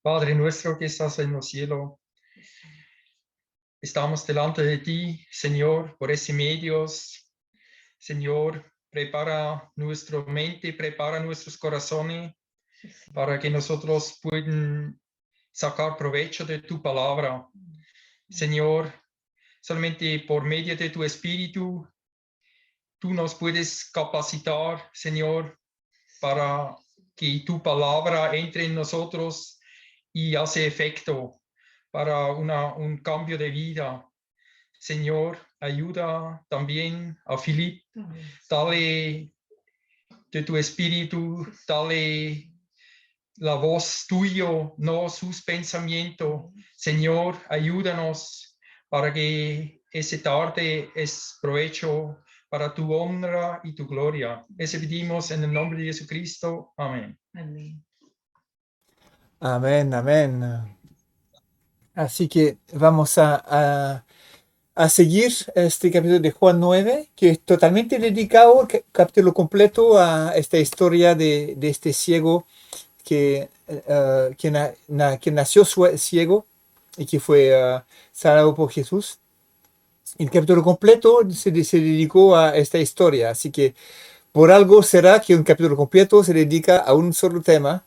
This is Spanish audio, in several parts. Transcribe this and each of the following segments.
Padre nuestro que estás en los cielos, estamos delante de ti, Señor, por ese medios. Señor, prepara nuestra mente, prepara nuestros corazones para que nosotros puedan sacar provecho de tu palabra. Señor, solamente por medio de tu Espíritu, tú nos puedes capacitar, Señor, para que tu palabra entre en nosotros y hace efecto para un cambio de vida. Señor, ayuda también a Filip, dale de tu espíritu, dale la voz tuyo, no sus pensamientos. Señor, ayúdanos para que ese tarde es provecho para tu honra y tu gloria. Eso pedimos en el nombre de Jesucristo. Amén. Amén. Amén, amén. Así que vamos a seguir este capítulo de Juan 9, que es totalmente dedicado, capítulo completo, a esta historia de este ciego que nació ciego y que fue sanado por Jesús. El capítulo completo se dedicó a esta historia, así que por algo será que un capítulo completo se dedica a un solo tema.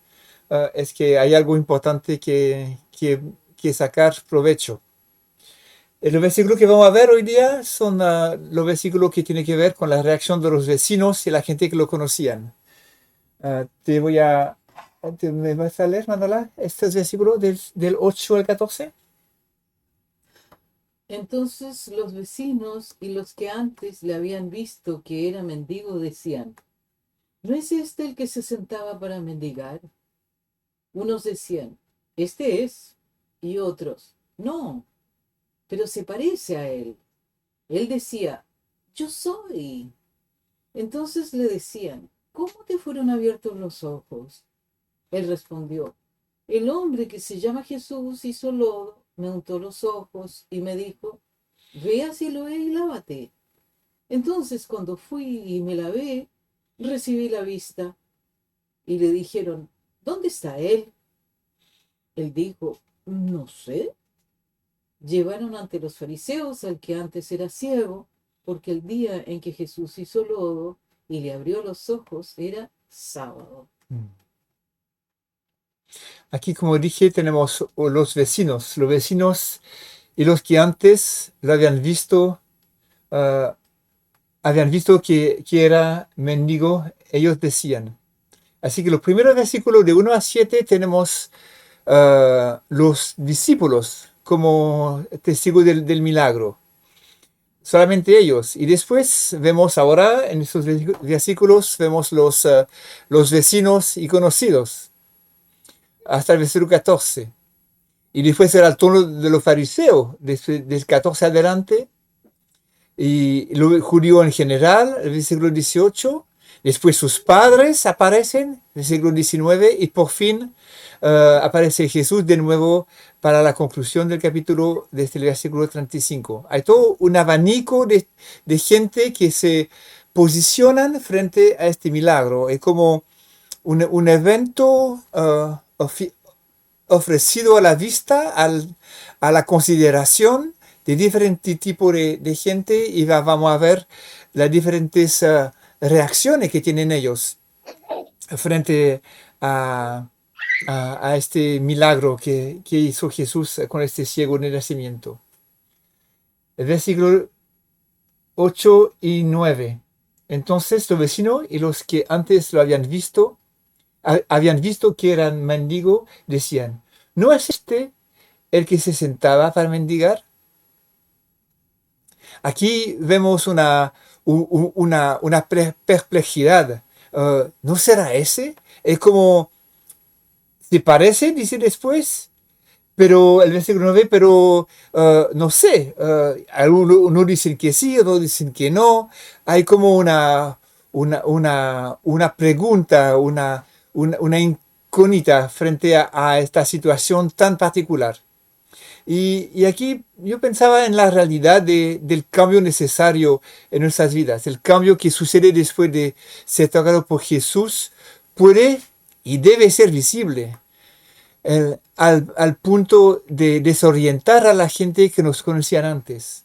Es que hay algo importante que sacar provecho. Los versículos que vamos a ver hoy día son los versículos que tienen que ver con la reacción de los vecinos y la gente que lo conocían. ¿Me vas a leer, Manola, estos versículos del 8 al 14? Entonces los vecinos y los que antes le habían visto que era mendigo decían: ¿no es este el que se sentaba para mendigar? Unos decían: este es, y otros: no, pero se parece a él. Él decía: yo soy. Entonces le decían: ¿cómo te fueron abiertos los ojos? Él respondió: el hombre que se llama Jesús hizo lodo, me untó los ojos y me dijo: ve a Siloé y lávate. Entonces cuando fui y me lavé, recibí la vista. Y le dijeron: ¿dónde está él? Él dijo: no sé. Llevaron ante los fariseos al que antes era ciego, porque el día en que Jesús hizo lodo y le abrió los ojos era sábado. Aquí, como dije, tenemos los vecinos y los que antes lo habían visto que era mendigo, ellos decían. Así que los primeros versículos de 1 a 7 tenemos los discípulos como testigos del milagro. Solamente ellos. Y después vemos ahora, en estos versículos, vemos los vecinos y conocidos, hasta el versículo 14. Y después era el turno de los fariseos, del 14 adelante, y los judíos en general, el versículo 18. Después sus padres aparecen, versículo 19, y por fin aparece Jesús de nuevo para la conclusión del capítulo desde el versículo 35. Hay todo un abanico de gente que se posicionan frente a este milagro. Es como un evento ofrecido a la vista, a la consideración de diferentes tipos de gente, y vamos a ver las diferentes reacciones que tienen ellos frente a este milagro que hizo Jesús con este ciego en el nacimiento. El versículo 8 y 9. Entonces los vecinos y los que antes lo habían visto que eran mendigo, decían: ¿no es este el que se sentaba para mendigar? Aquí vemos una perplejidad. ¿No será ese? Es como, ¿se parece? Dice después. Pero el versículo 9, pero no sé. Algunos dicen que sí, otros dicen que no. Hay como una pregunta, una incógnita frente a esta situación tan particular. Y aquí yo pensaba en la realidad del cambio necesario en nuestras vidas. El cambio que sucede después de ser tocado por Jesús puede y debe ser visible. al punto de desorientar a la gente que nos conocían antes.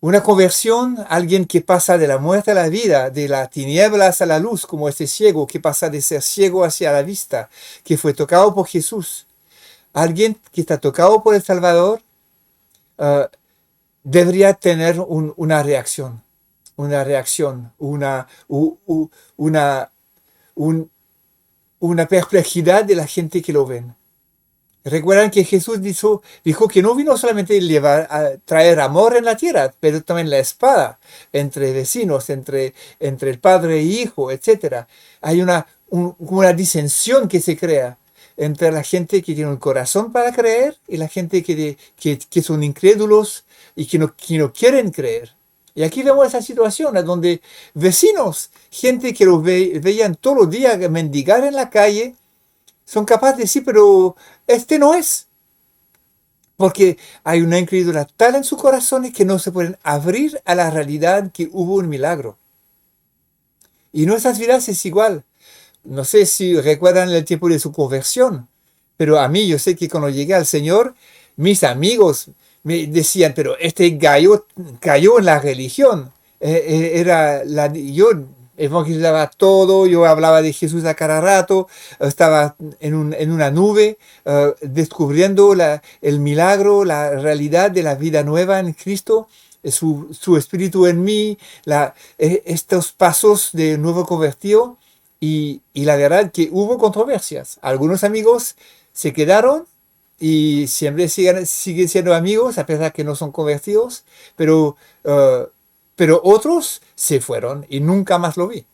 Una conversión, alguien que pasa de la muerte a la vida, de las tinieblas a la luz, como este ciego que pasa de ser ciego hacia la vista, que fue tocado por Jesús. Alguien que está tocado por el Salvador uh, debería tener una reacción, una perplejidad de la gente que lo ven. Recuerdan que Jesús dijo que no vino solamente a traer amor en la tierra, pero también la espada entre vecinos, entre el padre e hijo, etc. Hay una disensión que se crea entre la gente que tiene un corazón para creer y la gente que son incrédulos y que no quieren creer. Y aquí vemos esa situación donde vecinos, gente que lo veían todos los días mendigar en la calle, son capaces de decir, pero este no es. Porque hay una incredulidad tal en sus corazones que no se pueden abrir a la realidad que hubo un milagro. Y nuestras vidas es igual. No sé si recuerdan el tiempo de su conversión, pero a mí yo sé que cuando llegué al Señor, mis amigos me decían, pero este cayó en la religión. Yo evangelizaba todo, yo hablaba de Jesús a cada rato, estaba en una nube, descubriendo el milagro, la realidad de la vida nueva en Cristo, su espíritu en mí, estos pasos de nuevo convertido. Y la verdad que hubo controversias. Algunos amigos se quedaron y siempre siguen siendo amigos a pesar que no son convertidos, pero otros se fueron y nunca más lo vi.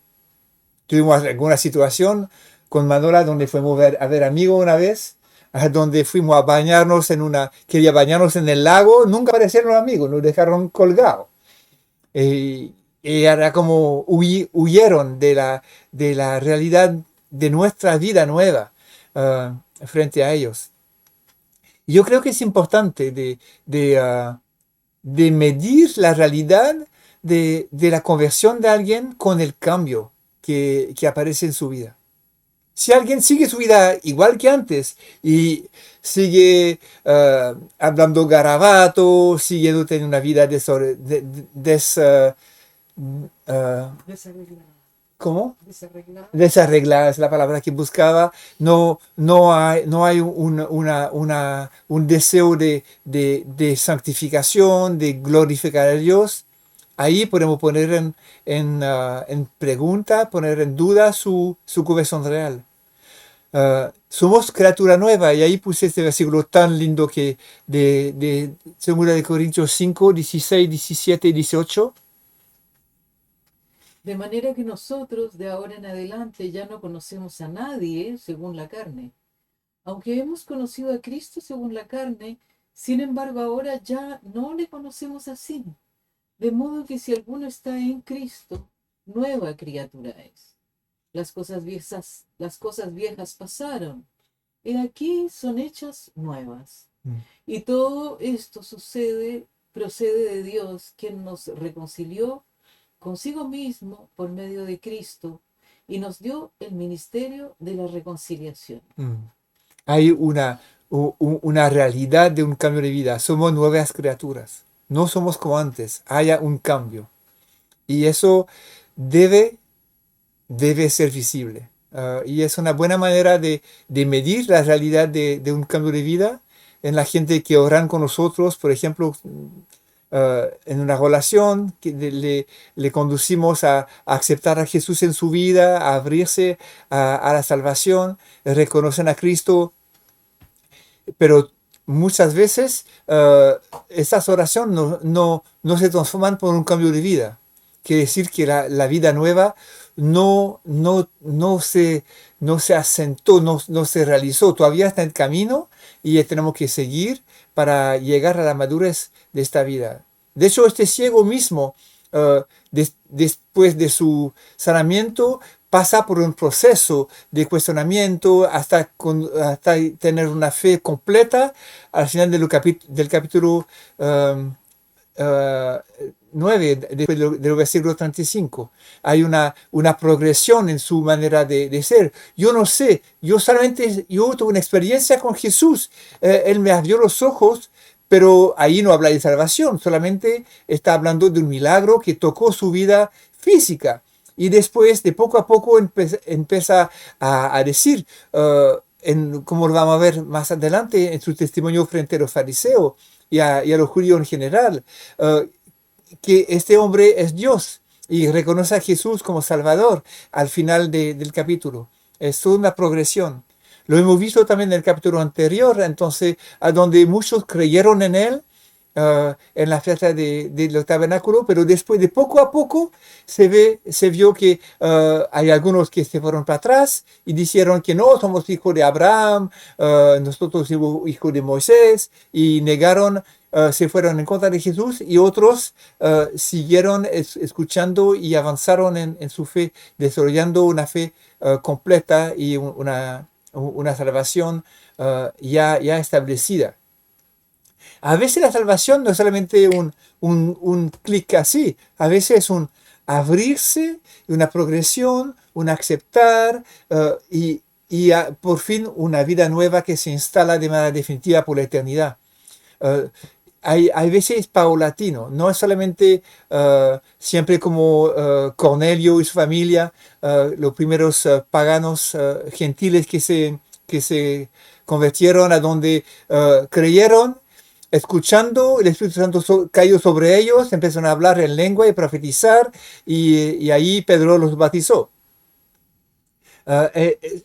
Tuvimos alguna situación con Manola donde fuimos a ver amigos una vez, donde fuimos a bañarnos quería bañarnos en el lago, nunca aparecieron los amigos, nos dejaron colgados. Y era como huyeron de la realidad de nuestra vida nueva frente a ellos. Y yo creo que es importante de medir la realidad de la conversión de alguien con el cambio que aparece en su vida. Si alguien sigue su vida igual que antes y sigue hablando garabato, siguiendo teniendo una vida ¿cómo? Desarreglada es la palabra que buscaba. No hay un deseo de santificación, de glorificar a Dios. Ahí podemos poner en pregunta, poner en duda su conversión real. Somos criatura nueva, y ahí puse este versículo tan lindo que de 2 Corintios 5, 16, 17 y 18. De manera que nosotros de ahora en adelante ya no conocemos a nadie según la carne. Aunque hemos conocido a Cristo según la carne, sin embargo ahora ya no le conocemos así. De modo que si alguno está en Cristo, nueva criatura es. Las cosas viejas pasaron. He aquí son hechas nuevas. Y todo esto procede de Dios, quien nos reconcilió consigo mismo por medio de Cristo y nos dio el ministerio de la reconciliación. Hay una realidad de un cambio de vida. Somos nuevas criaturas. No somos como antes. Haya un cambio. Y eso debe ser visible. Y es una buena manera de medir la realidad de un cambio de vida en la gente que oran con nosotros, por ejemplo, en una relación que le conducimos a aceptar a Jesús en su vida, a abrirse a la salvación, reconocen a Cristo, pero muchas veces esas oraciones no se transforman por un cambio de vida. Quiere decir que la vida nueva no se asentó, no se realizó, todavía está en camino y tenemos que seguir para llegar a la madurez de esta vida. De hecho, este ciego mismo, después de su sanamiento, pasa por un proceso de cuestionamiento hasta tener una fe completa al final del capítulo 9, después del versículo 35. Hay una progresión en su manera de ser. Yo no sé, yo tuve una experiencia con Jesús. Él me abrió los ojos, pero ahí no habla de salvación, solamente está hablando de un milagro que tocó su vida física. Y después, de poco a poco, empieza a decir, como lo vamos a ver más adelante en su testimonio frente a los fariseos y a los judíos en general, que este hombre es Dios y reconoce a Jesús como Salvador al final del capítulo. Es toda una progresión. Lo hemos visto también en el capítulo anterior, entonces, a donde muchos creyeron en él, en la fiesta del tabernáculo, pero después de poco a poco se vio que hay algunos que se fueron para atrás y dijeron que no, somos hijos de Abraham, nosotros somos hijos de Moisés, y negaron, se fueron en contra de Jesús, y otros siguieron escuchando y avanzaron en su fe, desarrollando una fe completa y una salvación ya establecida. A veces la salvación no es solamente un clic así, a veces es un abrirse, una progresión, un aceptar por fin una vida nueva que se instala de manera definitiva por la eternidad. Hay veces paulatino, no es solamente siempre como Cornelio y su familia, los primeros paganos gentiles que se convirtieron, a donde creyeron, escuchando, el Espíritu Santo cayó sobre ellos, empezaron a hablar en lengua y profetizar, y ahí Pedro los bautizó.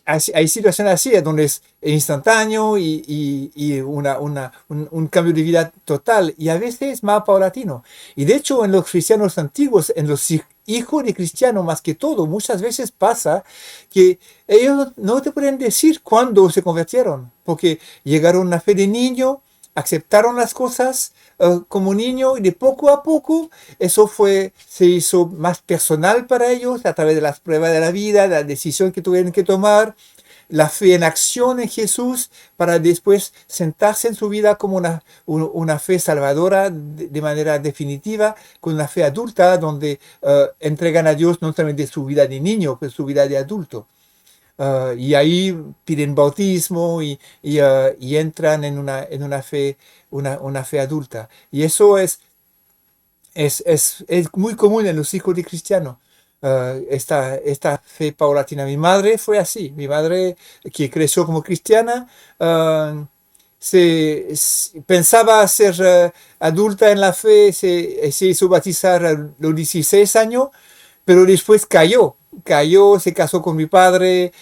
Hay situaciones así, donde es instantáneo y un cambio de vida total, y a veces más paulatino. Y de hecho, en los cristianos antiguos, en los hijos de cristianos más que todo, muchas veces pasa que ellos no te pueden decir cuándo se convirtieron, porque llegaron a una fe de niño, aceptaron las cosas como niño, y de poco a poco eso se hizo más personal para ellos a través de las pruebas de la vida, la decisión que tuvieron que tomar, la fe en acción en Jesús, para después sentarse en su vida como una fe salvadora de manera definitiva, con una fe adulta donde entregan a Dios no solamente su vida de niño, pero su vida de adulto. Y ahí piden bautismo y entran en una fe adulta. Y eso es muy común en los hijos de cristianos. Esta fe paulatina. Mi madre fue así. Mi madre, que creció como cristiana, pensaba ser adulta en la fe, se hizo bautizar a los 16 años, pero después cayó, se casó con mi padre,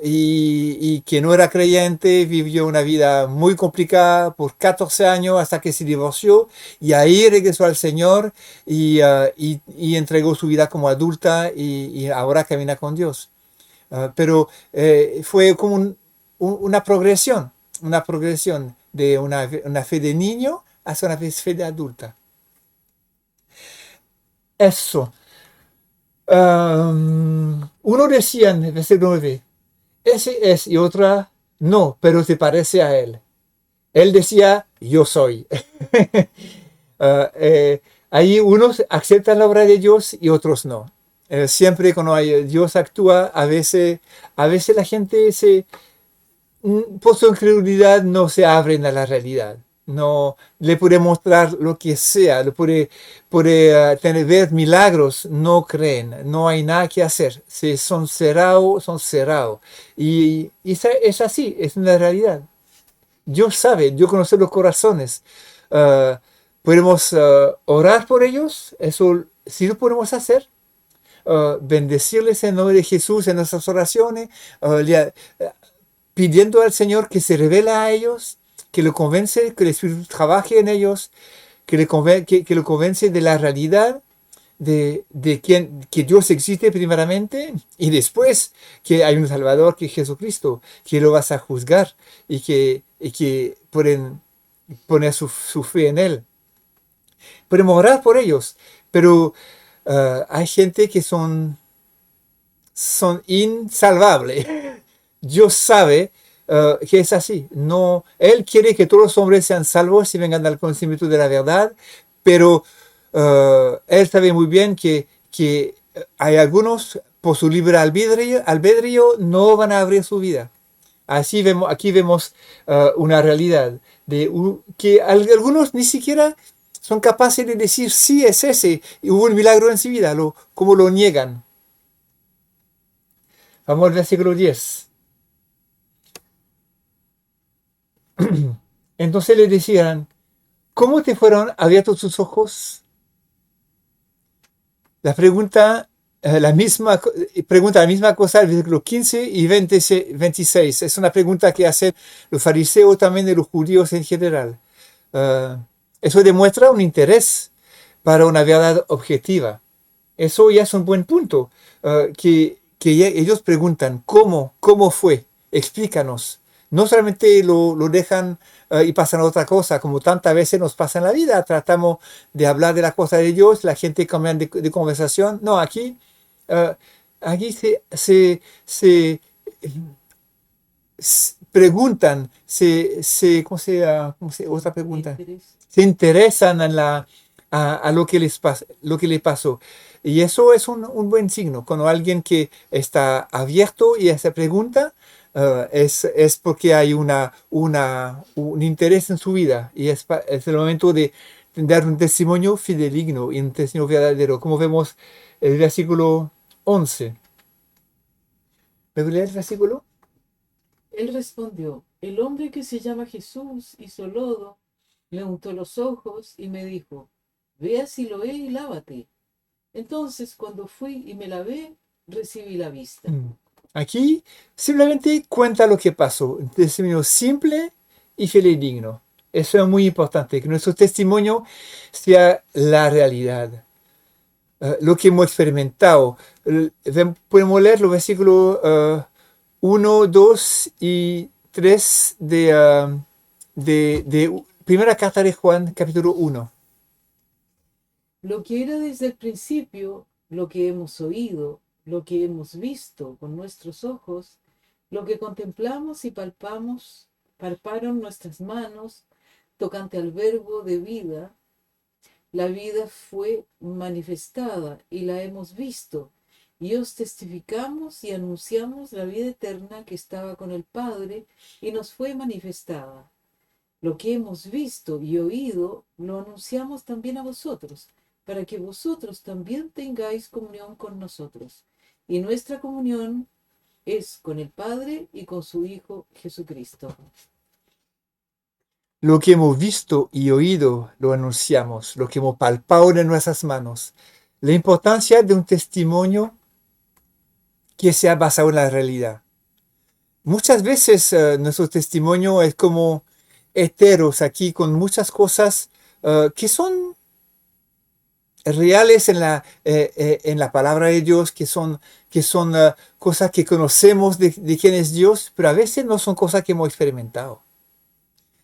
y que no era creyente, vivió una vida muy complicada por 14 años hasta que se divorció, y ahí regresó al Señor y entregó su vida como adulta, y ahora camina con Dios. Pero fue como una progresión de una fe de niño hasta una fe de adulta. Eso. Uno decía en el versículo 9, ese es, y otra, no, pero se parece a él. Él decía, yo soy. Ahí unos aceptan la obra de Dios y otros no. Siempre cuando Dios actúa, a veces la gente por su incredulidad no se abren a la realidad. No le puede mostrar lo que sea, le puede ver milagros, no creen, no hay nada que hacer, son cerrados. Y es así, es una realidad. Dios sabe, Dios conoce los corazones. Podemos orar por ellos, eso sí lo podemos hacer. Bendecirles en nombre de Jesús en nuestras oraciones, pidiendo al Señor que se revele a ellos, que lo convence, que el Espíritu trabaje en ellos, que lo convence de la realidad que Dios existe primeramente, y después que hay un Salvador, que es Jesucristo, que lo vas a juzgar, y que pueden poner su fe en Él. Podemos orar por ellos, pero hay gente que son insalvables. Dios sabe que es así. No, Él quiere que todos los hombres sean salvos y vengan al conocimiento de la verdad, pero él sabe muy bien que hay algunos, por su libre albedrío, no van a abrir su vida. Aquí vemos una realidad que algunos ni siquiera son capaces de decir sí es ese, y hubo un milagro en su vida, como lo niegan. Vamos al versículo 10. Entonces le decían, ¿cómo te fueron abiertos tus ojos? La pregunta, pregunta la misma cosa el versículo 15 y 26. Es una pregunta que hacen los fariseos también de los judíos en general. Eso demuestra un interés para una verdad objetiva. Eso ya es un buen punto, ellos preguntan, ¿cómo fue? Explícanos. No solamente lo dejan y pasan a otra cosa, como tantas veces nos pasa en la vida. Tratamos de hablar de la cosa de Dios, la gente cambia de conversación. No, aquí se preguntan, otra pregunta. Interés. Se interesan a lo que lo que les pasó. Y eso es un buen signo. Cuando alguien que está abierto y hace pregunta, es porque hay un interés en su vida. Y es el momento de dar un testimonio fidedigno y un testimonio verdadero. Como vemos el versículo 11. ¿Me voy a leer el versículo? Él respondió, el hombre que se llama Jesús hizo lodo, me untó los ojos y me dijo, ve a Siloé y lávate. Entonces, cuando fui y me lavé, recibí la vista. Aquí simplemente cuenta lo que pasó. Un testimonio simple y fidedigno. Eso es muy importante, que nuestro testimonio sea la realidad. Lo que hemos experimentado. Podemos leer los versículos 1, 2 y 3 de primera carta de Juan, capítulo 1. Lo que era desde el principio, lo que hemos oído, lo que hemos visto con nuestros ojos, lo que contemplamos y palparon nuestras manos, tocante al verbo de vida. La vida fue manifestada y la hemos visto, y os testificamos y anunciamos la vida eterna que estaba con el Padre y nos fue manifestada. Lo que hemos visto y oído lo anunciamos también a vosotros, para que vosotros también tengáis comunión con nosotros. Y nuestra comunión es con el Padre y con su Hijo Jesucristo. Lo que hemos visto y oído lo anunciamos, lo que hemos palpado en nuestras manos. La importancia de un testimonio que sea basado en la realidad. Muchas veces nuestro testimonio es como heteros aquí, con muchas cosas que son reales en la palabra de Dios, que son cosas que conocemos de quién es Dios, pero a veces no son cosas que hemos experimentado.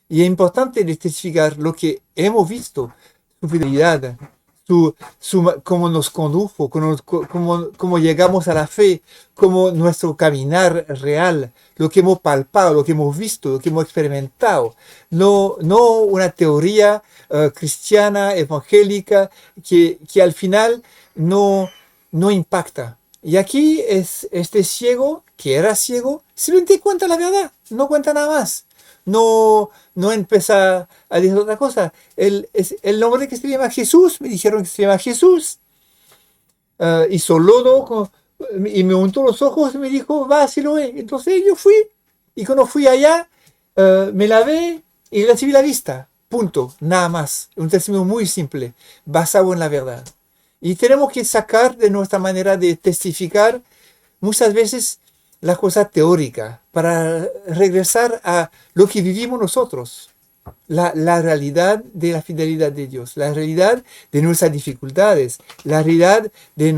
Y es importante testificar lo que hemos visto, su fidelidad, cómo nos condujo, cómo llegamos a la fe, cómo nuestro caminar real, lo que hemos palpado, lo que hemos visto, lo que hemos experimentado. No una teoría cristiana, evangélica, que al final no impacta. Y aquí este ciego, que era ciego, simplemente cuenta la verdad, no cuenta nada más. No empieza a decir otra cosa. El nombre que se llama Jesús, me dijeron que se llama Jesús. Hizo lodo y me untó los ojos y me dijo, va a Siloé. Entonces yo fui, y cuando fui allá, me lavé y recibí la vista. Punto, nada más. Un testimonio muy simple, basado en la verdad. Y tenemos que sacar de nuestra manera de testificar muchas veces la cosa teórica para regresar a lo que vivimos nosotros, la realidad de la fidelidad de Dios, la realidad de nuestras dificultades, la realidad de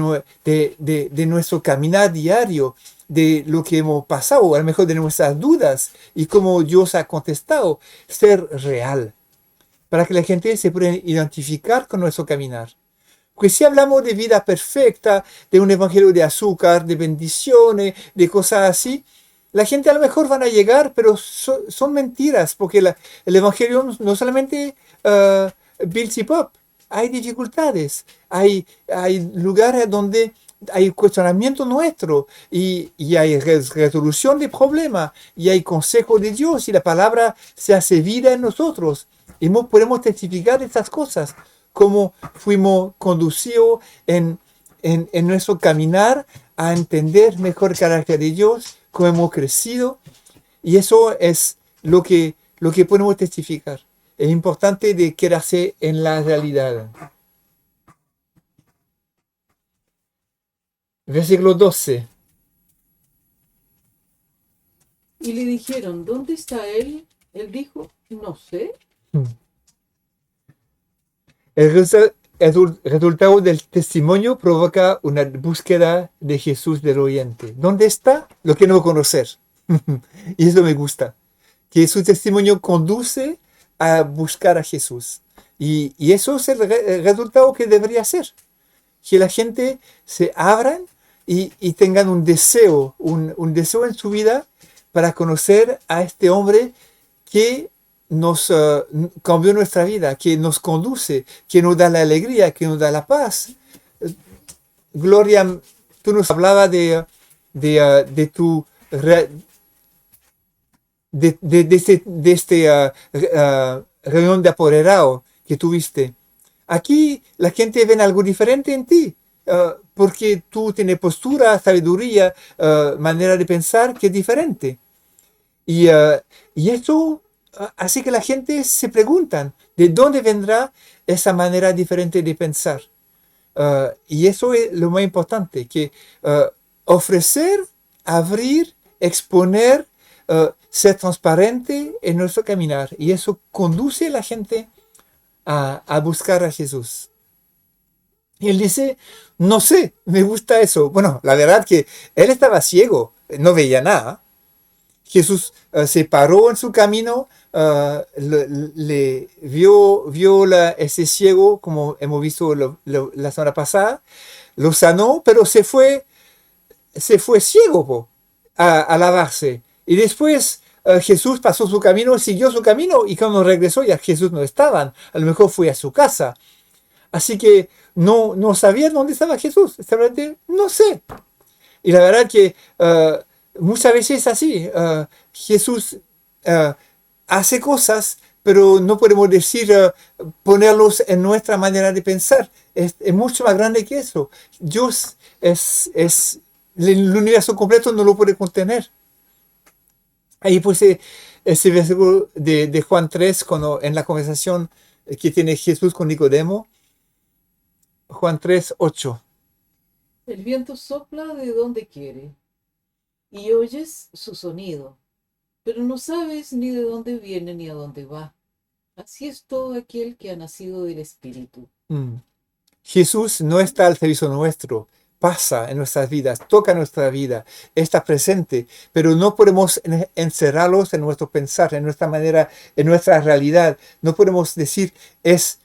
nuestro caminar diario, de lo que hemos pasado, a lo mejor de nuestras dudas y cómo Dios ha contestado, ser real, para que la gente se pueda identificar con nuestro caminar. Porque si hablamos de vida perfecta, de un evangelio de azúcar, de bendiciones, de cosas así, la gente a lo mejor van a llegar, pero son mentiras, porque el evangelio no solamente Bill y Pop, hay dificultades, hay lugares donde hay cuestionamiento nuestro y hay resolución de problemas y hay consejo de Dios y la palabra se hace vida en nosotros y podemos testificar de estas cosas, cómo fuimos conducidos en nuestro caminar a entender mejor el carácter de Dios, cómo hemos crecido y eso es lo que podemos testificar. Es importante de quedarse en la realidad. Versículo 12. Y le dijeron, ¿dónde está él? Él dijo, no sé. El resultado del testimonio provoca una búsqueda de Jesús del oyente. ¿Dónde está? Lo que no conocer. Y eso me gusta. Que su testimonio conduce a buscar a Jesús. Y eso es el resultado que debería ser. Que la gente se abran y tengan un deseo en su vida para conocer a este hombre que nos cambió nuestra vida, que nos conduce, que nos da la alegría, que nos da la paz. Gloria, tú nos hablabas de tu reunión de apoderado que tuviste. Aquí la gente ve algo diferente en ti, porque tú tienes postura, sabiduría, manera de pensar que es diferente. Y esto hace que la gente se preguntan de dónde vendrá esa manera diferente de pensar. Y eso es lo más importante, que ofrecer, abrir, exponer, ser transparente en nuestro caminar. Y eso conduce a la gente a buscar a Jesús. Y él dice, no sé, me gusta eso. Bueno, la verdad que él estaba ciego, no veía nada. Jesús se paró en su camino, le vio ese ciego, como hemos visto la semana pasada, lo sanó, pero se fue ciego a lavarse. Y después Jesús pasó su camino, siguió su camino, y cuando regresó ya Jesús no estaba. A lo mejor fue a su casa. Así que no sabía dónde estaba Jesús. Simplemente no sé. Y la verdad que muchas veces es así. Jesús hace cosas, pero no podemos decir ponerlos en nuestra manera de pensar. Es mucho más grande que eso. Dios el universo completo no lo puede contener. Ahí puse ese versículo de Juan 3, cuando, en la conversación que tiene Jesús con Nicodemo. Juan 3, 8. El viento sopla de donde quiere y oyes su sonido, pero no sabes ni de dónde viene ni a dónde va. Así es todo aquel que ha nacido del Espíritu. Jesús no está al servicio nuestro, pasa en nuestras vidas, toca nuestra vida, está presente, pero no podemos encerrarlos en nuestro pensar, en nuestra manera, en nuestra realidad. No podemos decir, es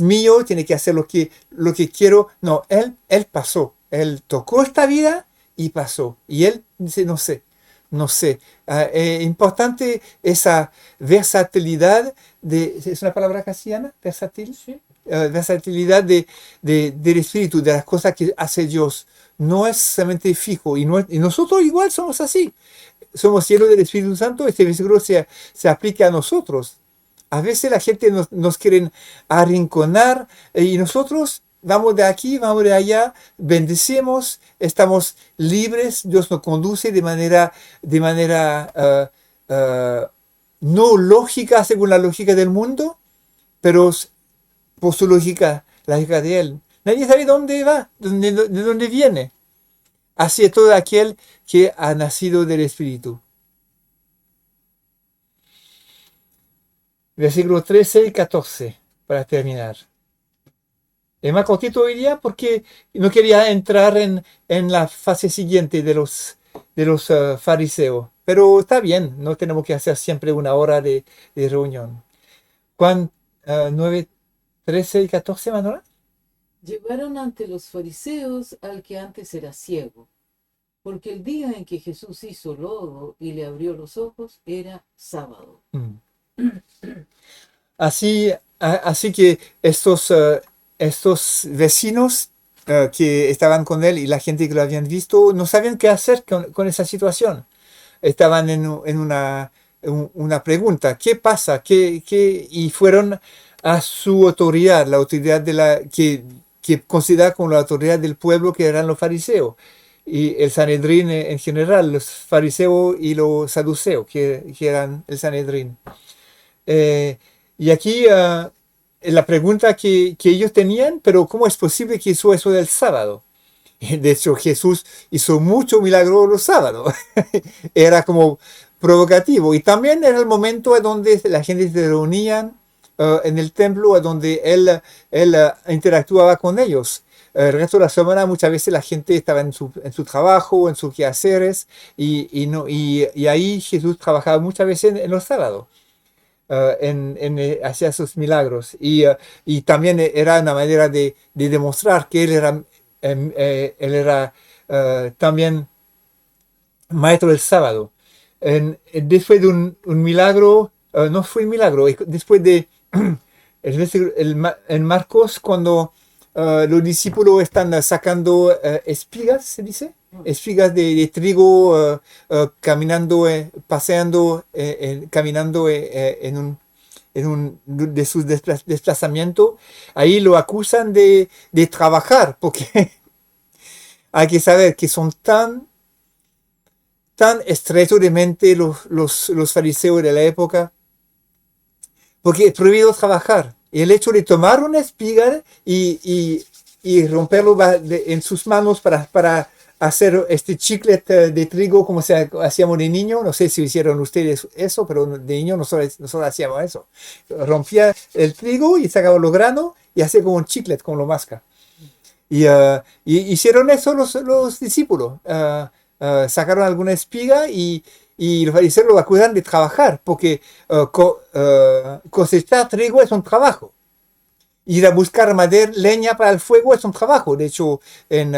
mío, tiene que hacer lo que quiero. No, él pasó, él tocó esta vida y pasó. Y él dice, no sé. Importante esa versatilidad ¿es una palabra castellana? ¿Versátil? Sí. Versatilidad del espíritu, de las cosas que hace Dios. No es solamente fijo. Y nosotros igual somos así. Somos llenos del Espíritu Santo. Este versículo se aplica a nosotros. A veces la gente nos quiere arrinconar y nosotros vamos de aquí, vamos de allá, bendecimos, estamos libres, Dios nos conduce de manera no lógica según la lógica del mundo, pero por su lógica, la lógica de Él. Nadie sabe dónde va, de dónde viene. Así es todo aquel que ha nacido del Espíritu. Versículos 13 y 14, para terminar. Es más cortito hoy día porque no quería entrar en la fase siguiente de los fariseos. Pero está bien, no tenemos que hacer siempre una hora de reunión. Juan 9, 13 y 14, Manuela. Llevaron ante los fariseos al que antes era ciego, porque el día en que Jesús hizo lodo y le abrió los ojos era sábado. Así Así que estos vecinos que estaban con él y la gente que lo habían visto no sabían qué hacer con esa situación. Estaban una pregunta, ¿qué pasa? Y fueron a su autoridad, la autoridad que considera como la autoridad del pueblo, que eran los fariseos. Y el Sanedrín en general, los fariseos y los saduceos, que eran el Sanedrín. Eh, y aquí la pregunta que ellos tenían, pero ¿cómo es posible que hizo eso del sábado? De hecho, Jesús hizo mucho milagro los sábados. Era como provocativo. Y también era el momento en donde la gente se reunía en el templo, donde él interactuaba con ellos. El resto de la semana muchas veces la gente estaba en su trabajo, en sus quehaceres, y ahí Jesús trabajaba muchas veces en los sábados. Hacía sus milagros y también era una manera de demostrar que él era también maestro del sábado. Después de un milagro, no fue un milagro, después de en Marcos, cuando los discípulos están sacando espigas, se dice, espigas de trigo, caminando, paseando, caminando de sus desplazamientos, ahí lo acusan de trabajar, porque hay que saber que son tan estrechos de mente los fariseos de la época, porque es prohibido trabajar. Y el hecho de tomar una espiga y romperlo en sus manos para hacer este chiclet de trigo como hacíamos de niño, no sé si hicieron ustedes eso, pero de niño nosotros hacíamos eso. Rompía el trigo y sacaba los granos y hacía como un chiclet, como lo masca. Y hicieron eso los discípulos. Sacaron alguna espiga y los fariseos lo acusan de trabajar, porque cosechar trigo es un trabajo. Ir a buscar madera, leña para el fuego es un trabajo. De hecho, en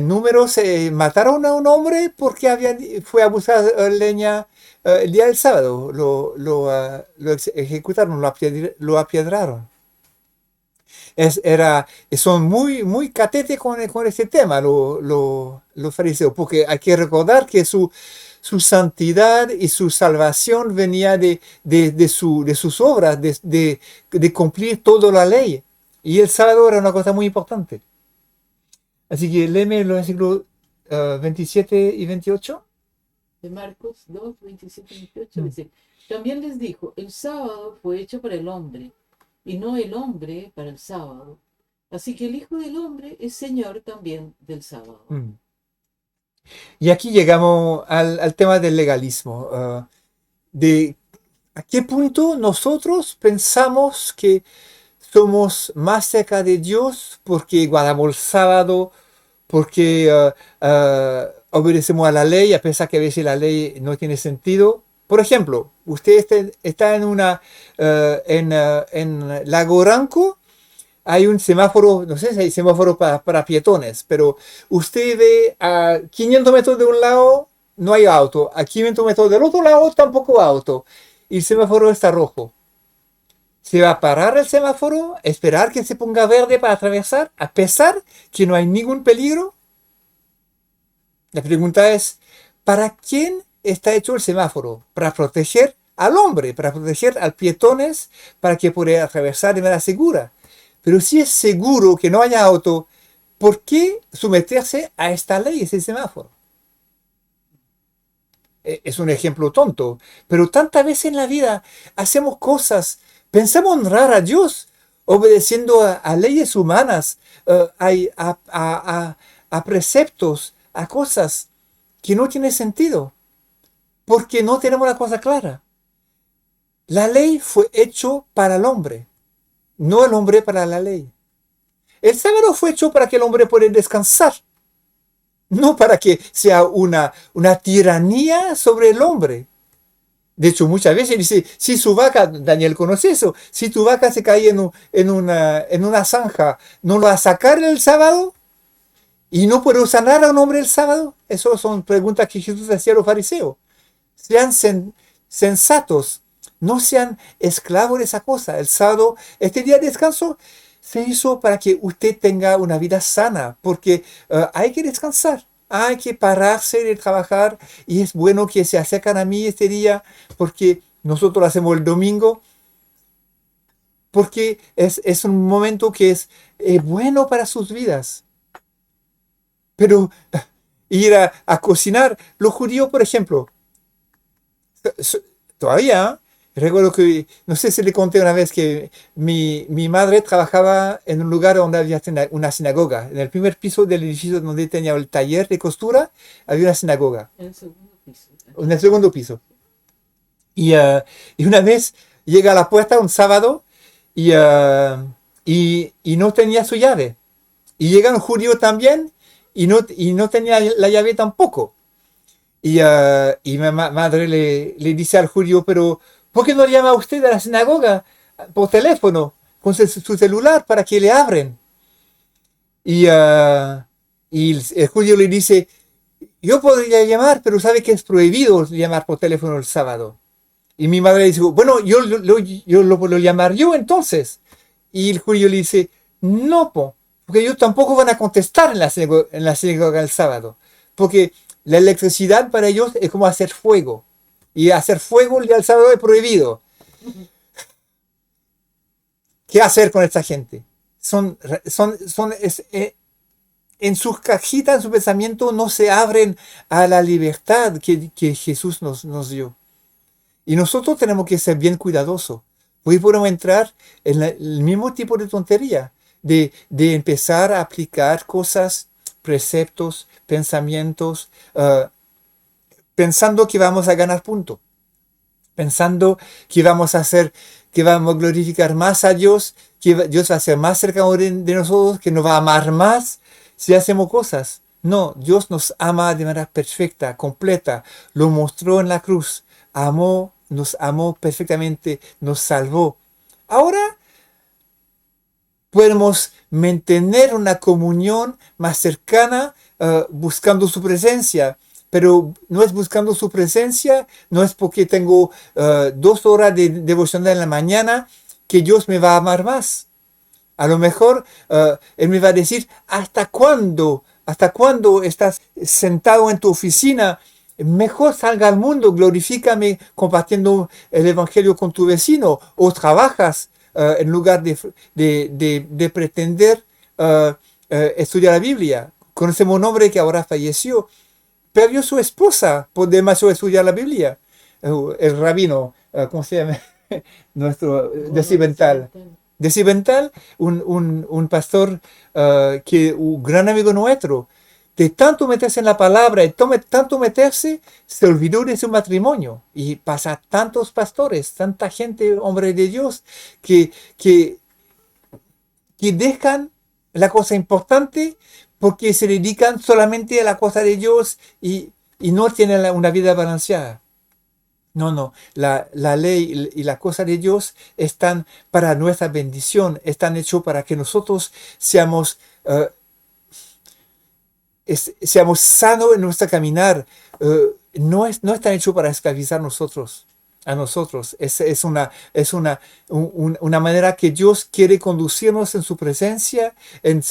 Números mataron a un hombre porque fue a buscar leña el día del sábado. Lo ejecutaron, lo apiedraron. Son muy catetes con este tema los fariseos, porque hay que recordar que su santidad y su salvación venía de sus obras, de cumplir toda la ley. Y el sábado era una cosa muy importante. Así que léeme los versículos 27 y 28. De Marcos 2, 27 y 28 dice, también les dijo, el sábado fue hecho para el hombre, y no el hombre para el sábado. Así que el Hijo del Hombre es Señor también del sábado. Y aquí llegamos al tema del legalismo. De a qué punto nosotros pensamos que somos más cerca de Dios porque guardamos el sábado, porque obedecemos a la ley, a pesar que a veces la ley no tiene sentido. Por ejemplo, usted está en Lago Ranco, hay un semáforo, no sé si hay semáforo para peatones, pero usted ve a 500 metros de un lado, no hay auto, a 500 metros del otro lado tampoco auto, y el semáforo está rojo. ¿Se va a parar el semáforo, esperar que se ponga verde para atravesar, a pesar que no hay ningún peligro? La pregunta es, ¿para quién está hecho el semáforo? Para proteger al hombre, para proteger al peatones, para que pueda atravesar de manera segura. Pero si es seguro que no haya auto, ¿por qué someterse a esta ley, ese semáforo? Es un ejemplo tonto, pero tantas veces en la vida hacemos cosas, pensamos honrar a Dios obedeciendo a leyes humanas, a preceptos, a cosas que no tienen sentido, porque no tenemos la cosa clara. La ley fue hecho para el hombre, no el hombre para la ley. El sábado fue hecho para que el hombre pueda descansar, no para que sea una tiranía sobre el hombre. De hecho, muchas veces dice, si su vaca, Daniel conoce eso, si tu vaca se cae en una zanja, ¿no lo va a sacar el sábado? ¿Y no puede sanar a un hombre el sábado? Esas son preguntas que Jesús hacía a los fariseos. Sean sensatos, No sean esclavos de esa cosa. El sábado, este día de descanso, se hizo para que usted tenga una vida sana, porque hay que descansar, hay que pararse de trabajar y es bueno que se acercan a mí este día porque nosotros lo hacemos el domingo, porque es un momento que es bueno para sus vidas. Pero ir a cocinar, los judíos, por ejemplo, todavía, recuerdo que, no sé si le conté una vez que mi madre trabajaba en un lugar donde había una sinagoga. En el primer piso del edificio donde tenía el taller de costura, había una sinagoga. En el segundo piso. En el segundo piso. Y una vez llega a la puerta un sábado y no tenía su llave. Y llega un judío también y no tenía la llave tampoco. Y mi madre le dice al judío, pero ¿por qué no llama usted a la sinagoga por teléfono con su celular para que le abren? Y el judío le dice, yo podría llamar, pero sabe que es prohibido llamar por teléfono el sábado. Y mi madre le dice, bueno, yo lo puedo llamar yo entonces. Y el judío le dice, no, porque ellos tampoco van a contestar en la sinagoga el sábado. Porque la electricidad para ellos es como hacer fuego. Y hacer fuego el día del sábado es prohibido. ¿Qué hacer con esta gente? En sus cajitas, en su pensamiento, no se abren a la libertad que Jesús nos dio. Y nosotros tenemos que ser bien cuidadosos. Hoy podemos entrar en el mismo tipo de tontería, de empezar a aplicar cosas, preceptos, pensamientos, pensando que vamos a ganar puntos, pensando que vamos a hacer, que vamos a glorificar más a Dios, que Dios va a ser más cercano de nosotros, que nos va a amar más si hacemos cosas. No, Dios nos ama de manera perfecta, completa, lo mostró en la cruz, nos amó perfectamente, nos salvó. Ahora podemos mantener una comunión más cercana buscando su presencia. Pero no es buscando su presencia, no es porque tengo 2 horas de devoción en la mañana que Dios me va a amar más. A lo mejor Él me va a decir, ¿hasta cuándo? ¿Hasta cuándo estás sentado en tu oficina? Mejor salga al mundo, glorifícame compartiendo el Evangelio con tu vecino, o trabajas en lugar de pretender estudiar la Biblia. Conocemos un hombre que ahora falleció, perdió su esposa por demasiado estudiar la Biblia. El rabino, ¿cómo se llama? Nuestro Decimental, un pastor un gran amigo nuestro, de tanto meterse en la palabra, de tanto meterse, se olvidó de su matrimonio. Y pasa tantos pastores, tanta gente, hombre de Dios, que dejan la cosa importante porque se dedican solamente a la cosa de Dios y no tienen una vida balanceada. No, la ley y la cosa de Dios están para nuestra bendición, están hechos para que nosotros seamos sanos en nuestro caminar. No están hechos para esclavizar a nosotros. Es una manera que Dios quiere conducirnos en su presencia, en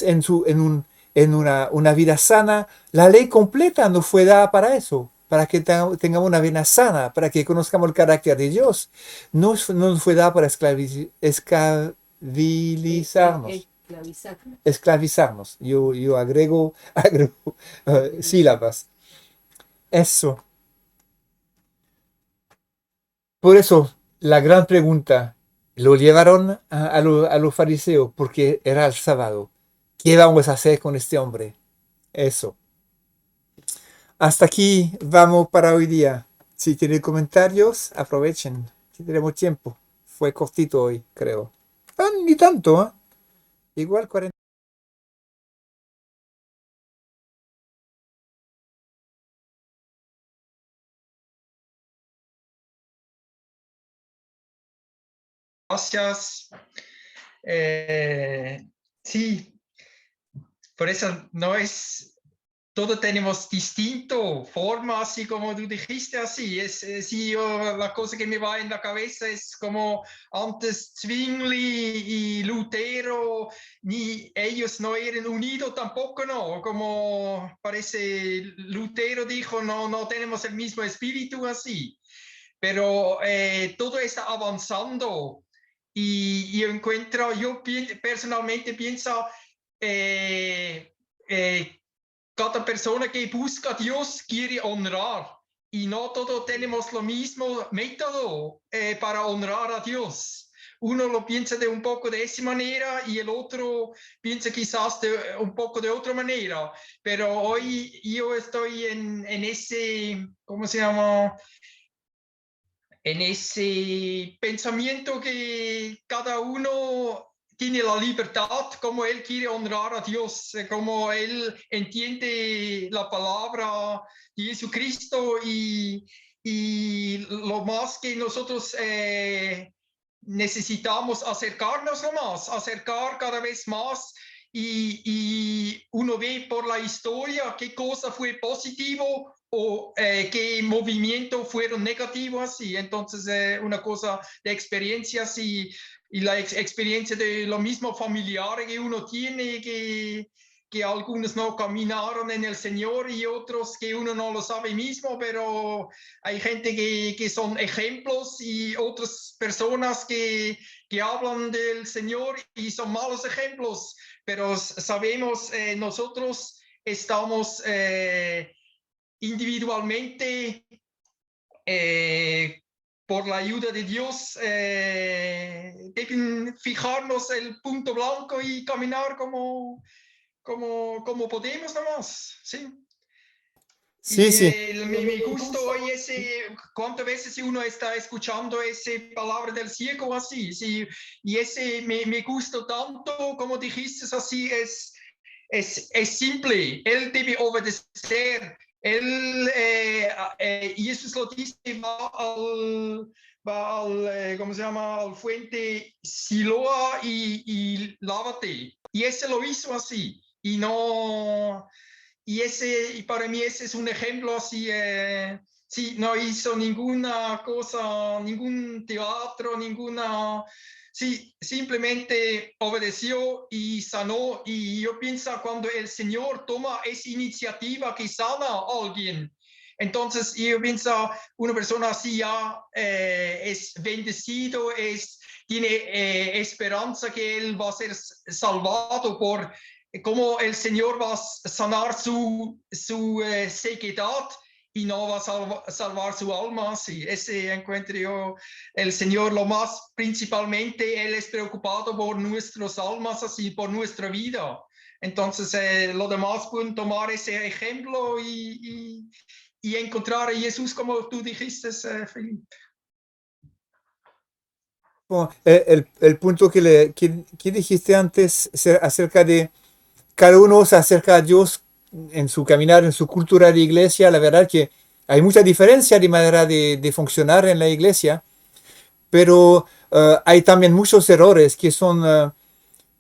una vida sana. La ley completa nos fue dada para eso, para que tengamos una vida sana, para que conozcamos el carácter de Dios. No nos fue dada para esclavizarnos. Yo agrego sílabas. Eso. Por eso, la gran pregunta, lo llevaron a los fariseos porque era el sábado. ¿Qué vamos a hacer con este hombre? Eso. Hasta aquí vamos para hoy día. Si tienen comentarios, aprovechen. Si tenemos tiempo. Fue cortito hoy, creo. Ni tanto, ¿eh? Igual 40. Gracias. Sí, por eso no es todos tenemos distinto forma, así como tú dijiste, así. Sí, la cosa que me va en la cabeza es como antes Zwingli y Lutero, ni ellos no eran unidos tampoco, ¿no? Como parece Lutero dijo, no tenemos el mismo espíritu así. Pero todo está avanzando y encuentro, yo personalmente pienso, cada persona que busca a Dios quiere honrar y no todos tenemos lo mismo método para honrar a Dios. Uno lo piensa de un poco de esa manera y el otro piensa quizás de un poco de otra manera. Pero hoy yo estoy en ese, ¿cómo se llama? En ese pensamiento que cada uno tiene la libertad, como él quiere honrar a Dios, como él entiende la palabra de Jesucristo y lo más que nosotros necesitamos acercarnos más, acercar cada vez más y uno ve por la historia qué cosa fue positivo o qué movimiento fueron negativos así. Entonces, una cosa de experiencias y la experiencia de lo mismo familiar que uno tiene, que algunos no caminaron en el Señor y otros que uno no lo sabe mismo, pero hay gente que son ejemplos y otras personas que hablan del Señor y son malos ejemplos, pero sabemos nosotros estamos individualmente por la ayuda de Dios deben fijarnos el punto blanco y caminar como podemos nomás, ¿sí? Sí, Y sí. me gusta hoy cuántas veces uno está escuchando esa palabra del ciego así, sí, y ese me gusta tanto, como dijiste, así es simple, él debe obedecer, él, y eso lo dice, ¿cómo se llama? Al fuente Siloa y lávate, y ese lo hizo así, y no... Y para mí ese es un ejemplo así, sí, no hizo ninguna cosa, ningún teatro, ninguna, sí, simplemente obedeció y sanó. Y yo pienso cuando el Señor toma esa iniciativa que sana a alguien, entonces yo pienso una persona así ya es bendecido, tiene esperanza que él va a ser salvado por cómo el Señor va a sanar su sequedad y no va a salvar su alma. Sí, ese encuentro yo, el Señor lo más principalmente, Él es preocupado por nuestras almas, así por nuestra vida. Entonces, lo demás pueden tomar ese ejemplo y encontrar a Jesús como tú dijiste, Felipe. Bueno, el punto que dijiste antes acerca de cada uno se acerca a Dios en su caminar, en su cultura de iglesia, la verdad que hay mucha diferencia de manera de funcionar en la iglesia, pero hay también muchos errores que son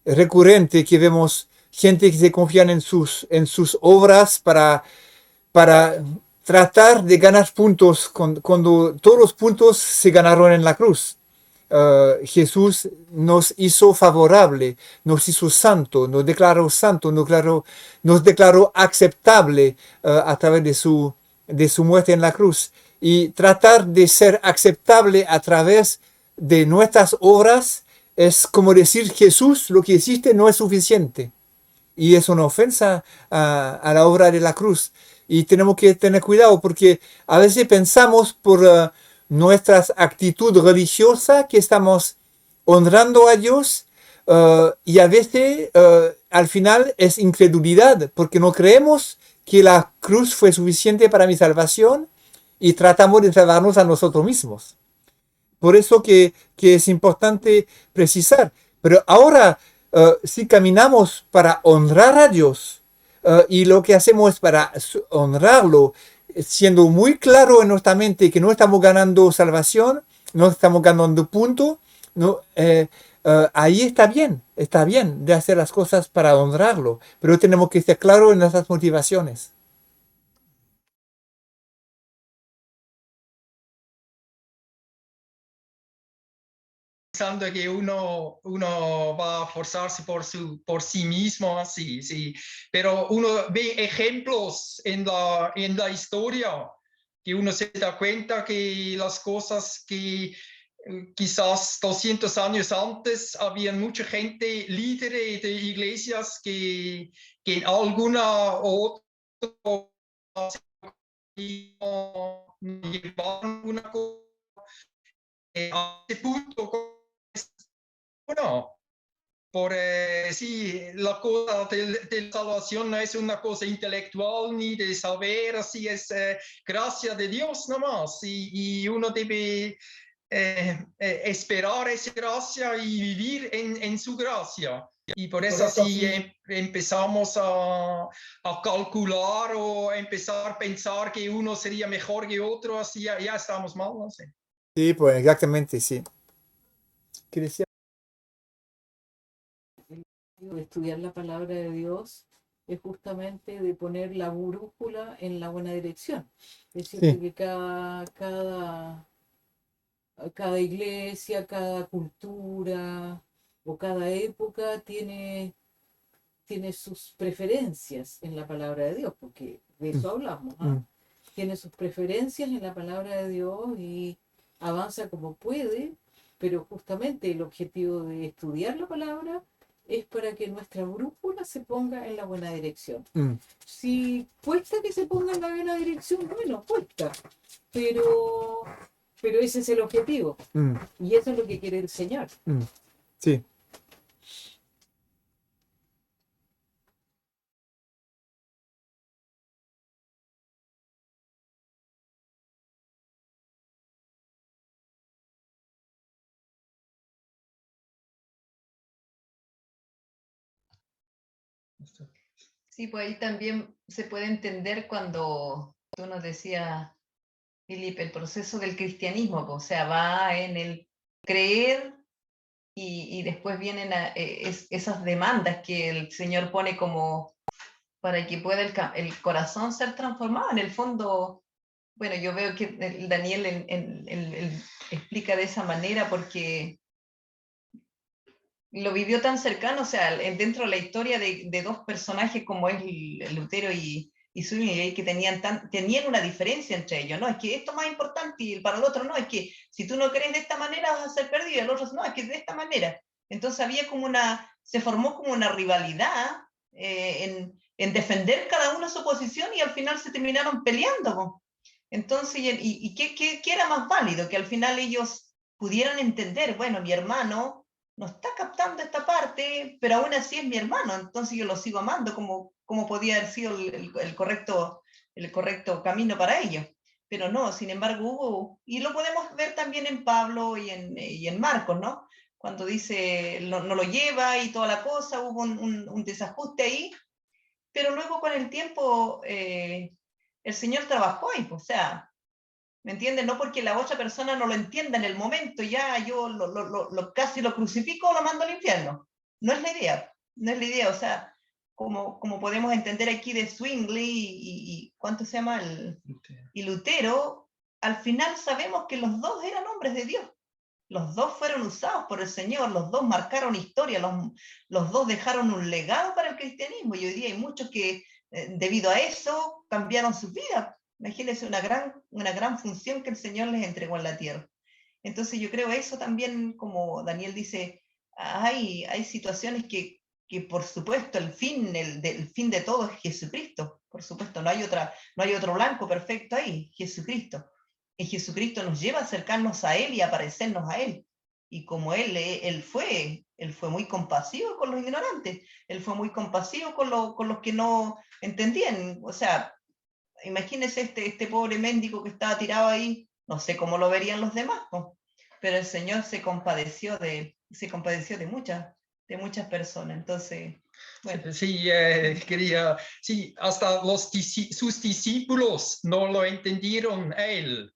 recurrentes, que vemos gente que se confían en sus obras para tratar de ganar puntos cuando todos los puntos se ganaron en la cruz. Jesús nos hizo favorable, nos hizo santo, nos declaró aceptable a través de su muerte en la cruz. Y tratar de ser aceptable a través de nuestras obras es como decir, Jesús, lo que hiciste no es suficiente. Y es una ofensa a la obra de la cruz. Y tenemos que tener cuidado porque a veces pensamos por nuestra actitud religiosa que estamos honrando a Dios y a veces al final es incredulidad porque no creemos que la cruz fue suficiente para mi salvación y tratamos de salvarnos a nosotros mismos. Por eso que es importante precisar. Pero ahora, si caminamos para honrar a Dios y lo que hacemos es para honrarlo, siendo muy claro en nuestra mente que no estamos ganando salvación, no estamos ganando punto, no, ahí está bien de hacer las cosas para honrarlo, pero tenemos que estar claros en nuestras motivaciones. pensando que uno va a forzarse por sí mismo, así, sí. Pero uno ve ejemplos en la historia que uno se da cuenta que las cosas que quizás 200 años antes habían mucha gente, líderes de iglesias que en alguna u otra llevaron una cosa a ese punto. Bueno, sí, la cosa de la salvación no es una cosa intelectual ni de saber, así es gracia de Dios nomás, y uno debe esperar esa gracia y vivir en su gracia. Y por eso si empezamos a calcular o empezar a pensar que uno sería mejor que otro, así ya estamos mal, no sé. Sí, pues exactamente, sí. ¿Qué decía? De estudiar la palabra de Dios es justamente de poner la brújula en la buena dirección. Es cierto Sí. que cada iglesia, cada cultura o cada época tiene sus preferencias en la palabra de Dios, porque de eso hablamos, ¿ah? Mm. Tiene sus preferencias en la palabra de Dios y avanza como puede, pero justamente el objetivo de estudiar la palabra es para que nuestra brújula se ponga en la buena dirección. Mm. Si cuesta que se ponga en la buena dirección, bueno, cuesta, pero ese es el objetivo Mm. y eso es lo que quiere el Señor. Mm. Sí. Sí, pues ahí también se puede entender cuando tú nos decías, Filipe, el proceso del cristianismo, pues, o sea, va en el creer y después vienen esas demandas que el Señor pone como para que pueda el corazón ser transformado. En el fondo, bueno, yo veo que Daniel él explica de esa manera porque lo vivió tan cercano, o sea, dentro de la historia de dos personajes como es Lutero y Zwingli, que tenían una diferencia entre ellos, ¿no? Es que esto es más importante y para el otro no, es que si tú no crees de esta manera vas a ser perdido, y el otro no, es que de esta manera. Entonces se formó como una rivalidad en defender cada uno su posición y al final se terminaron peleando, ¿no? Entonces, ¿qué era más válido? Que al final ellos pudieran entender, bueno, mi hermano no está captando esta parte, pero aún así es mi hermano, entonces yo lo sigo amando como podía haber sido el correcto camino para ellos. Pero no, sin embargo y lo podemos ver también en Pablo y en Marcos, ¿no? Cuando dice, no lo lleva y toda la cosa, hubo un desajuste ahí, pero luego con el tiempo el Señor trabajó ahí, o sea, ¿me entiendes? No porque la otra persona no lo entienda en el momento, ya yo casi lo crucifico o lo mando al infierno. No es la idea, no es la idea, o sea, como podemos entender aquí de Zwingli y ¿cuánto se llama? Y Lutero, al final sabemos que los dos eran hombres de Dios. Los dos fueron usados por el Señor, los dos marcaron historia, los dos dejaron un legado para el cristianismo y hoy día hay muchos que debido a eso cambiaron sus vidas. Imagínense una gran función que el Señor les entregó en la tierra. Entonces yo creo eso también, como Daniel dice, hay situaciones que por supuesto el fin de todo es Jesucristo. Por supuesto, no hay otro blanco perfecto ahí, Jesucristo. Y Jesucristo nos lleva a acercarnos a Él y a parecernos a Él. Y como Él fue muy compasivo con los ignorantes, Él fue muy compasivo con los que no entendían. O sea, imagínense este pobre mendigo que estaba tirado ahí, no sé cómo lo verían los demás, ¿no? Pero el Señor se compadeció de muchas personas. Entonces, bueno. Sí, sí, hasta sus discípulos no lo entendieron a él.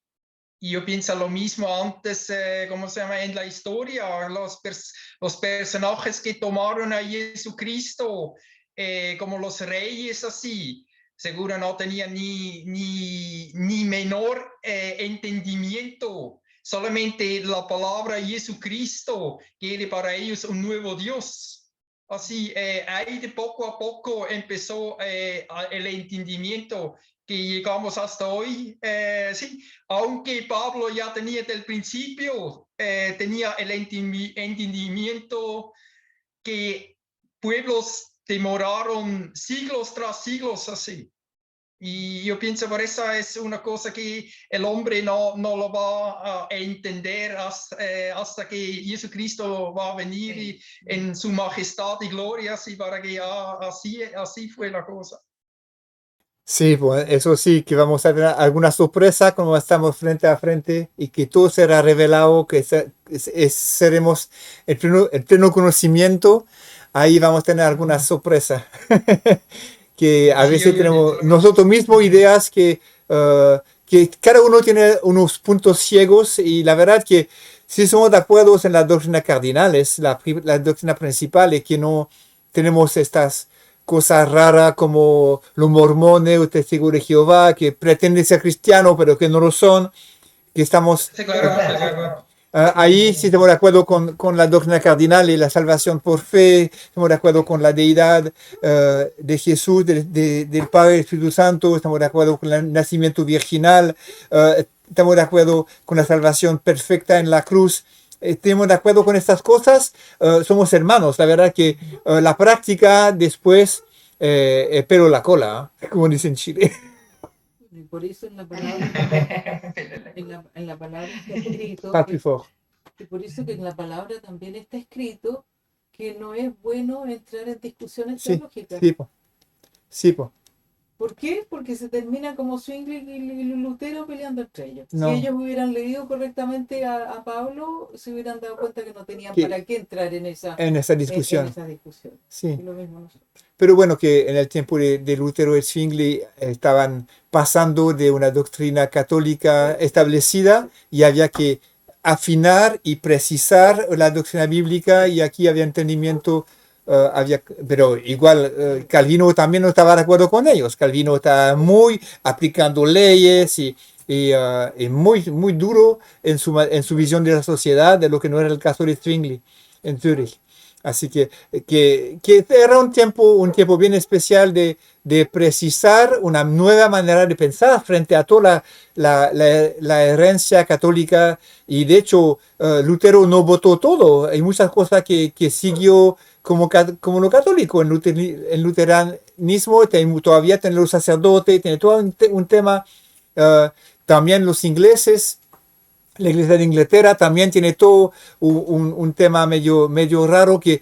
Y yo pienso lo mismo antes, ¿cómo se llama? En la historia, los personajes que tomaron a Jesucristo como los reyes así, seguro no tenían ni menor entendimiento solamente la palabra Jesucristo, que era para ellos un nuevo Dios. Así, ahí de poco a poco empezó el entendimiento que llegamos hasta hoy. Sí, aunque Pablo ya tenía desde el principio, tenía el entendimiento que pueblos demoraron siglos tras siglos así. Y yo pienso por eso es una cosa que el hombre no lo va a entender hasta que Jesucristo va a venir en su majestad y gloria, así para que así fue la cosa. Sí, pues eso sí, que vamos a tener alguna sorpresa cuando estamos frente a frente y que todo será revelado, que seremos en pleno conocimiento. Ahí vamos a tener alguna sorpresa. Que a Sí, veces yo tenemos pienso. nosotros mismos ideas que cada uno tiene unos puntos ciegos y la verdad que si somos de acuerdo en las doctrinas cardinales, la doctrina principal es que no tenemos estas cosas raras como los mormones o testigos de Jehová que pretenden ser cristianos pero que no lo son, que estamos Sí, claro, sí, claro. ahí sí estamos de acuerdo con la doctrina cardinal y la salvación por fe, estamos de acuerdo con la deidad de Jesús, del Padre y del Espíritu Santo, estamos de acuerdo con el nacimiento virginal, estamos de acuerdo con la salvación perfecta en la cruz. Estamos de acuerdo con estas cosas, somos hermanos. La verdad que la práctica después, pero la cola, como dicen en Chile. Y por eso en la palabra, en la palabra está escrito, Pas plus fort. y por eso que en la palabra también está escrito que no es bueno entrar en discusiones Sí, teológicas. sí, po. Sí, po. ¿Por qué? Porque se termina como Zwingli y Lutero peleando entre ellos. No. Si ellos hubieran leído correctamente a Pablo, se hubieran dado cuenta que no tenían Que- para qué entrar en esa discusión. en esa discusión. Sí. Y lo mismo nosotros. Pero bueno, que en el tiempo de Lutero y Zwingli estaban pasando de una doctrina católica establecida y había que afinar y precisar la doctrina bíblica y aquí había entendimiento, pero igual Calvino también no estaba de acuerdo con ellos. Calvino está muy aplicando leyes y muy duro en su visión de la sociedad, de lo que no era el caso de Zwingli en Zúrich. Así que era un tiempo bien especial de precisar una nueva manera de pensar frente a toda la herencia católica. Y de hecho, Lutero no votó todo. Hay muchas cosas que siguió como lo católico. En luteranismo todavía tiene los sacerdotes, tiene todo un tema. También los ingleses. La iglesia de Inglaterra también tiene todo un tema medio raro que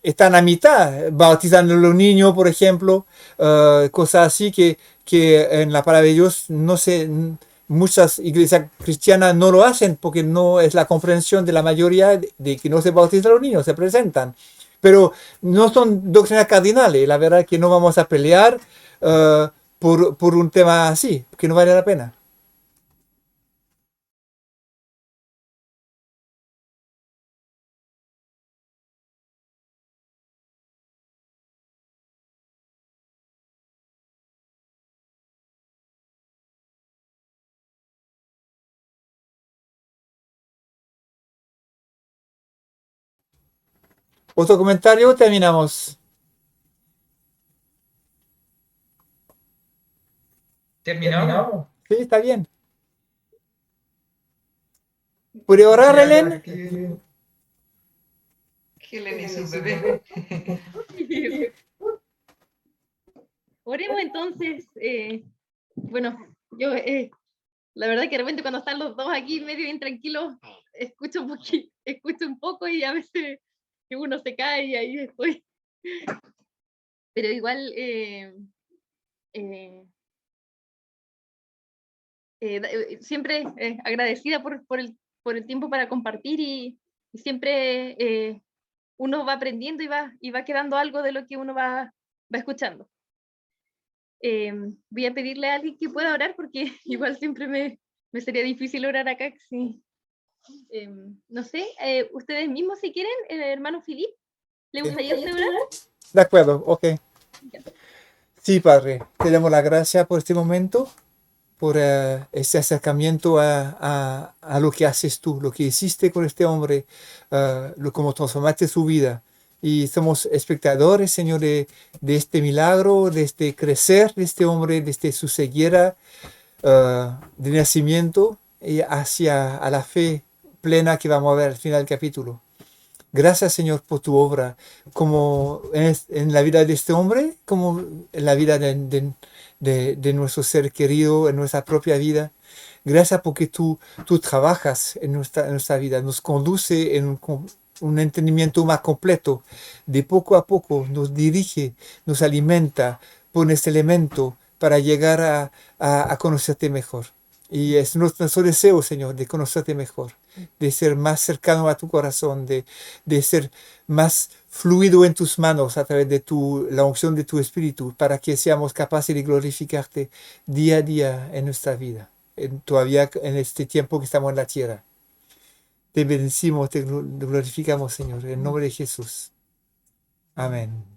están a mitad, bautizando a los niños, por ejemplo, cosas así que en la palabra de Dios no sé, muchas iglesias cristianas no lo hacen porque no es la comprensión de la mayoría de que no se bautizan a los niños, se presentan. Pero no son doctrinas cardinales, la verdad es que no vamos a pelear por un tema así, que no vale la pena. Otro comentario, terminamos. Terminamos. Sí, está bien. ¿Puede orar, Ya, Helen? Helen y su bebé. Oremos entonces. Bueno, yo la verdad que de repente cuando están los dos aquí medio intranquilos, escucho un poco y a veces que uno se cae y ahí estoy. Pero igual siempre agradecida por el tiempo para compartir y siempre uno va aprendiendo y va quedando algo de lo que uno va escuchando. Voy a pedirle a alguien que pueda orar porque igual siempre me sería difícil orar acá. Sí. No sé, ustedes mismos si quieren, hermano Filip, ¿le gustaría usted orar? De acuerdo, ok. Sí, Padre, te damos la gracia por este momento, por ese acercamiento a lo que haces tú, lo que hiciste con este hombre, cómo transformaste su vida. Y somos espectadores, Señor, de este milagro, de este crecer de este hombre, desde su ceguera de nacimiento y hacia a la fe plena que vamos a ver al final del capítulo. Gracias, Señor, por tu obra, como en la vida de este hombre, como en la vida de nuestro ser querido, en nuestra propia vida. Gracias porque tú trabajas en nuestra vida, nos conduce en un entendimiento más completo. De poco a poco nos dirige, nos alimenta, pones elemento para llegar a conocerte mejor. Y es nuestro deseo, Señor, de conocerte mejor, de ser más cercano a tu corazón, de ser más fluido en tus manos a través de la unción de tu Espíritu, para que seamos capaces de glorificarte día a día en nuestra vida, todavía en este tiempo que estamos en la tierra. Te bendecimos, te glorificamos, Señor, en nombre de Jesús. Amén.